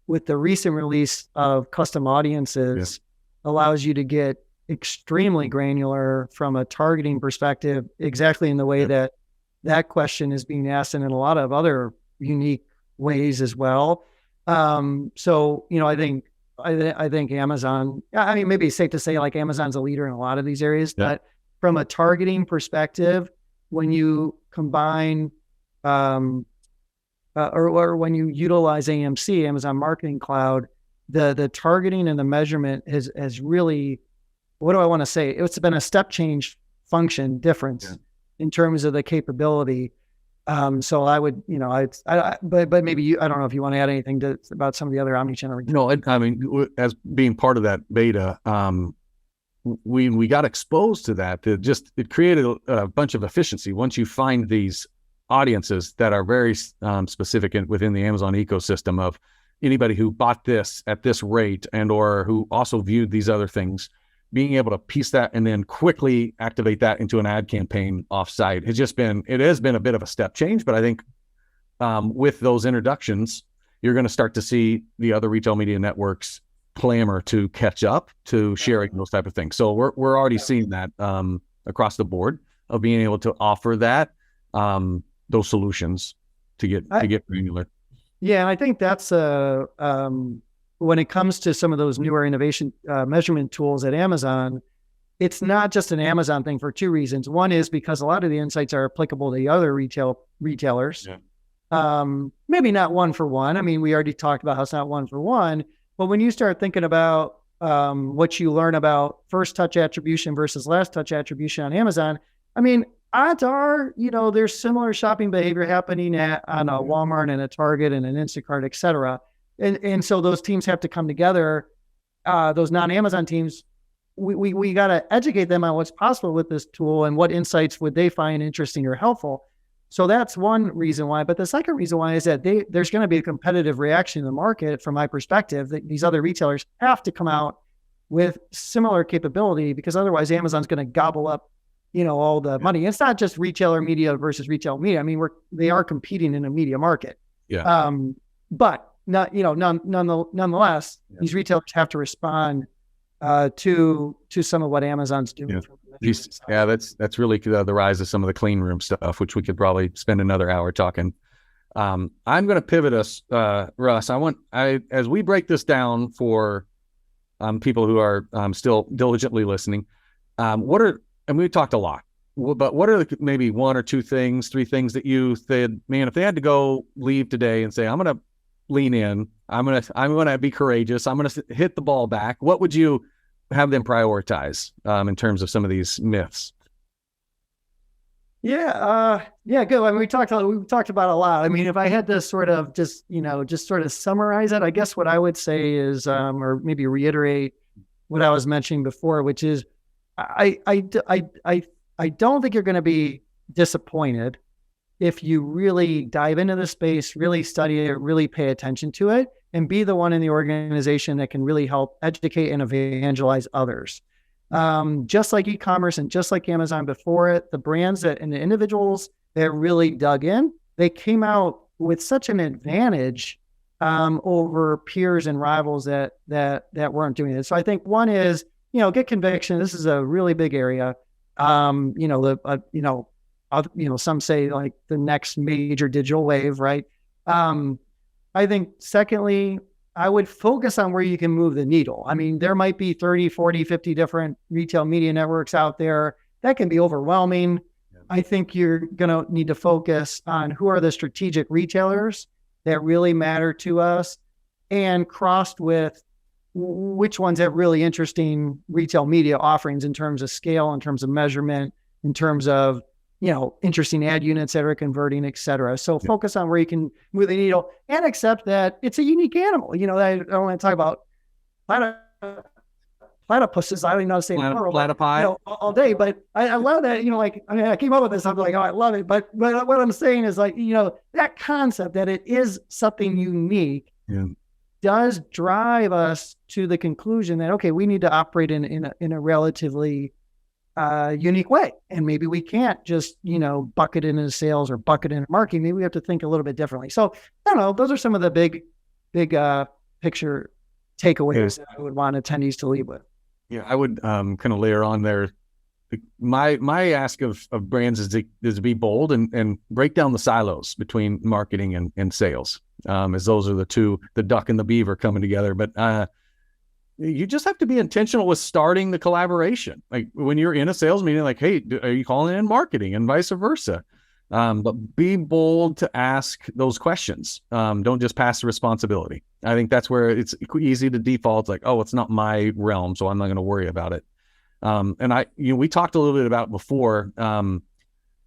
with the recent release of custom audiences, allows you to get extremely granular from a targeting perspective, exactly in the way that question is being asked, and in a lot of other unique ways as well. So, I think Amazon, maybe it's safe to say like Amazon's a leader in a lot of these areas, but from a targeting perspective, when you combine, or when you utilize AMC, Amazon Marketing Cloud, the targeting and the measurement has really, what do I want to say? It's been a step change function difference in terms of the capability. So I would, but maybe I don't know if you want to add anything about some of the other omnichannel. No, as being part of that beta, we got exposed to that. It created a bunch of efficiency. Once you find these audiences that are very specific within the Amazon ecosystem of anybody who bought this at this rate or who also viewed these other things, being able to piece that and then quickly activate that into an ad campaign offsite it has been a bit of a step change. But I think with those introductions, you're going to start to see the other retail media networks clamor to catch up to sharing those type of things. So we're already seeing that across the board of being able to offer that those solutions to get granular. Yeah, and I think that's when it comes to some of those newer innovation measurement tools at Amazon, it's not just an Amazon thing for two reasons. One is because a lot of the insights are applicable to the other retailers. Maybe not one for one. We already talked about how it's not one for one, but when you start thinking about what you learn about first touch attribution versus last touch attribution on Amazon, odds are, there's similar shopping behavior happening on a Walmart and a Target and an Instacart, et cetera. And so those teams have to come together. Those non-Amazon teams, we got to educate them on what's possible with this tool and what insights would they find interesting or helpful. So that's one reason why. But the second reason why is that there's going to be a competitive reaction in the market, from my perspective, that these other retailers have to come out with similar capability, because otherwise Amazon's going to gobble up, all the money. It's not just retailer media versus retail media. They are competing in a media market. But not, nonetheless, these retailers have to respond to some of what Amazon's doing. That's really the rise of some of the clean room stuff, which we could probably spend another hour talking I'm going to pivot us, Russ. As we break this down for people who are still diligently listening, and we talked a lot, but what are maybe one or two things, three things that you said, man, if they had to leave today and say, I'm going to lean in, I'm going to be courageous, I'm going to hit the ball back, what would you have them prioritize in terms of some of these myths? Yeah, good. I mean, we talked about a lot. I mean, if I had to sort of just sort of summarize it, I guess what I would say is, or maybe reiterate what I was mentioning before, which is, I don't think you're going to be disappointed if you really dive into the space, really study it, really pay attention to it, and be the one in the organization that can really help educate and evangelize others. Just like e-commerce and just like Amazon before it, the brands and the individuals that really dug in, they came out with such an advantage over peers and rivals that weren't doing it. So I think one is, get conviction. This is a really big area. Some say like the next major digital wave, right? I think secondly, I would focus on where you can move the needle. I mean, there might be 30, 40, 50 different retail media networks out there. That can be overwhelming. Yeah. I think you're going to need to focus on who are the strategic retailers that really matter to us, and crossed with which ones have really interesting retail media offerings in terms of scale, in terms of measurement, in terms of interesting ad units that are converting, et cetera. So focus on where you can move the needle and accept that it's a unique animal. I don't want to talk about platypuses. I don't even know how to say platypi all day, but I love that. I came up with this. I'm like, oh, I love it. But what I'm saying is like, that concept that it is something unique does drive us to the conclusion that, okay, we need to operate in a relatively unique way. And maybe we can't just, bucket it into sales or bucket it into marketing. Maybe we have to think a little bit differently. So I don't know. Those are some of the big picture takeaways that I would want attendees to leave with. Yeah, I would kind of layer on there. My ask of brands is to be bold and break down the silos between marketing and sales, as those are the duck and the beaver coming together. But you just have to be intentional with starting the collaboration. Like when you're in a sales meeting, like, hey, are you calling in marketing, and vice versa? But be bold to ask those questions. Don't just pass the responsibility. I think that's where it's easy to default. It's like, oh, it's not my realm, so I'm not going to worry about it. And we talked a little bit about before.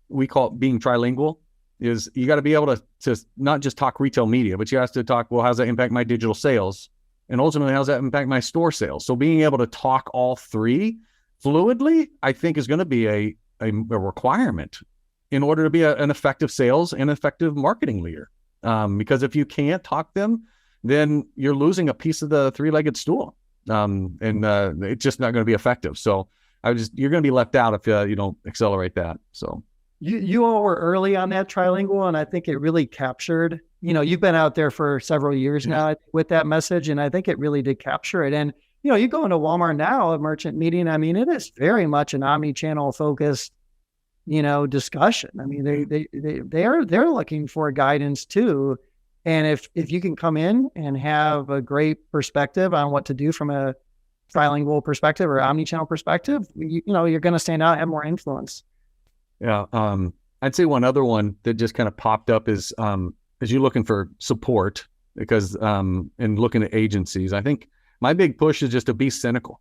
We call it being trilingual. Is you got to be able to not just talk retail media, but you have to talk, well, how's that impact my digital sales? And ultimately, how's that impact my store sales? So being able to talk all three fluidly, I think, is going to be a requirement in order to be an effective sales and effective marketing leader. Because if you can't talk them, then you're losing a piece of the three-legged stool, and it's just not going to be effective. So you're going to be left out if you don't accelerate that. So you all were early on that trilingual, and I think it really captured. You've been out there for several years now with that message, and I think it really did capture it. And you go into Walmart now, a merchant meeting. I mean, it is very much an omni-channel focused, discussion. I mean, they're looking for guidance too. And if you can come in and have a great perspective on what to do from a trilingual perspective or omni-channel perspective, you're going to stand out and have more influence. Yeah. I'd say one other one that just kind of popped up is, as you're looking for support, because and looking at agencies, I think my big push is just to be cynical.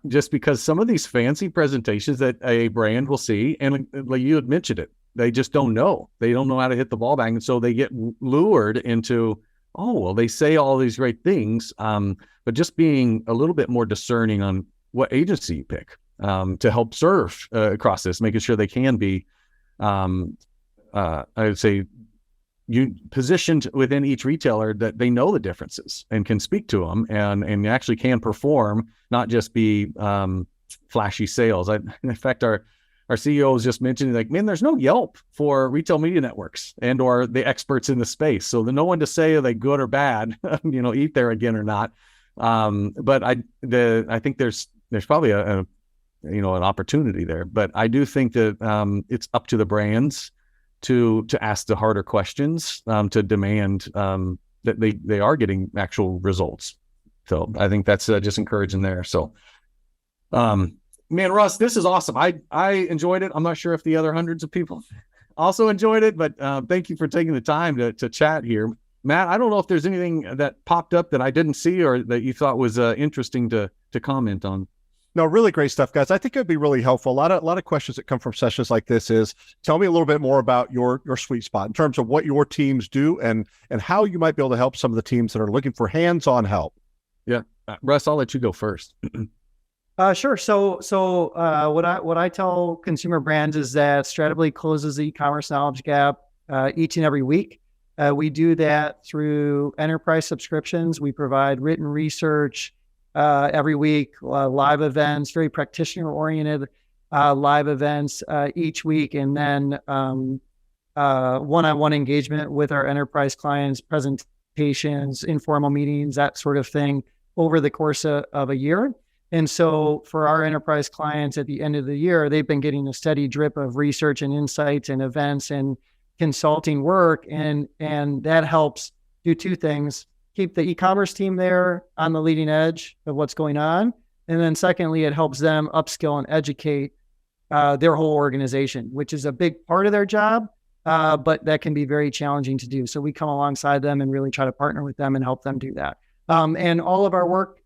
Just because some of these fancy presentations that a brand will see, and like you had mentioned it, they just don't know. They don't know how to hit the ball back. And so they get lured into, oh, well, they say all these great things, but just being a little bit more discerning on what agency you pick to help serve across this, making sure they can be, I would say, you positioned within each retailer that they know the differences and can speak to them and actually can perform, not just be flashy sales. In fact, our CEO was just mentioning, like, man, there's no Yelp for retail media networks and or the experts in the space. So there's no one to say are they good or bad, eat there again or not. But I think there's probably an opportunity there. But I do think that it's up to the brands to ask the harder questions, to demand that they are getting actual results. So I think that's just encouraging there. So, man, Russ, this is awesome. I enjoyed it. I'm not sure if the other hundreds of people also enjoyed it, but thank you for taking the time to chat here. Matt, I don't know if there's anything that popped up that I didn't see or that you thought was interesting to comment on. No, really great stuff, guys. I think it'd be really helpful. A lot of questions that come from sessions like this is, tell me a little bit more about your sweet spot in terms of what your teams do and how you might be able to help some of the teams that are looking for hands-on help. Yeah, Russ, I'll let you go first. Sure. So what I tell consumer brands is that Stratably closes the e-commerce knowledge gap each and every week. We do that through enterprise subscriptions. We provide written research every week, live events, very practitioner-oriented live events each week, and then one-on-one engagement with our enterprise clients, presentations, informal meetings, that sort of thing over the course of a year. And so for our enterprise clients at the end of the year, they've been getting a steady drip of research and insights and events and consulting work. And that helps do two things: keep the e-commerce team there on the leading edge of what's going on. And then secondly, it helps them upskill and educate their whole organization, which is a big part of their job, but that can be very challenging to do. So we come alongside them and really try to partner with them and help them do that. And all of our work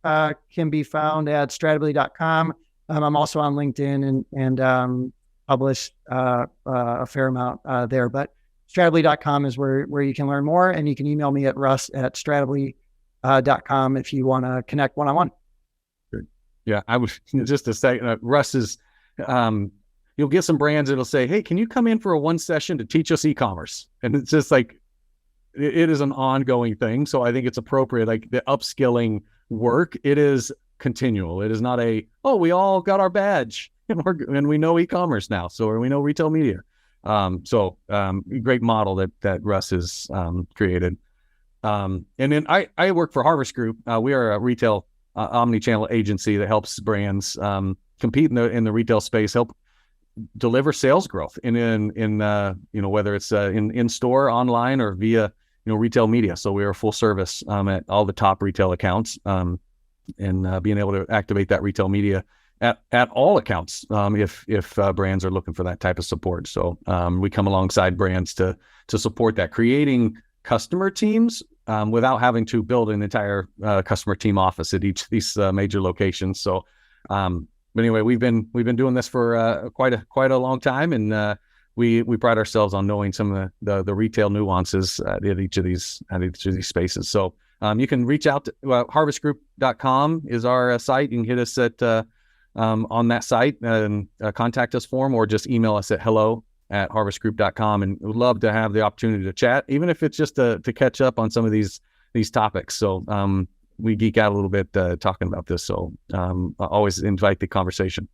can be found at stratably.com. I'm also on LinkedIn and publish a fair amount there. But stratably.com is where you can learn more, and you can email me at russ@stratably.com if you want to connect one-on-one. Yeah, I was just to say, Russ is, you'll get some brands that'll say, hey, can you come in for a one session to teach us e-commerce? And it's just like, it is an ongoing thing. So I think it's appropriate, like the upskilling work, it is continual. It is not we all got our badge and we know e-commerce now. So we know retail media. Great model that Russ has created. And then I work for Harvest Group. We are a retail omni-channel agency that helps brands compete in the retail space, help deliver sales growth in whether it's in store, online, or via retail media. So we are full service at all the top retail accounts, and being able to activate that retail media at all accounts if brands are looking for that type of support. So we come alongside brands to support that, creating customer teams without having to build an entire customer team office at each of these major locations. So but anyway, we've been doing this for quite a long time, and we pride ourselves on knowing some of the retail nuances at each of these spaces. So you can reach out to harvestgroup.com is our site. You can hit us at on that site and contact us form, or just email us at hello@harvestgroup.com, and we'd love to have the opportunity to chat, even if it's just to catch up on some of these topics. So we geek out a little bit talking about this. So I always invite the conversation.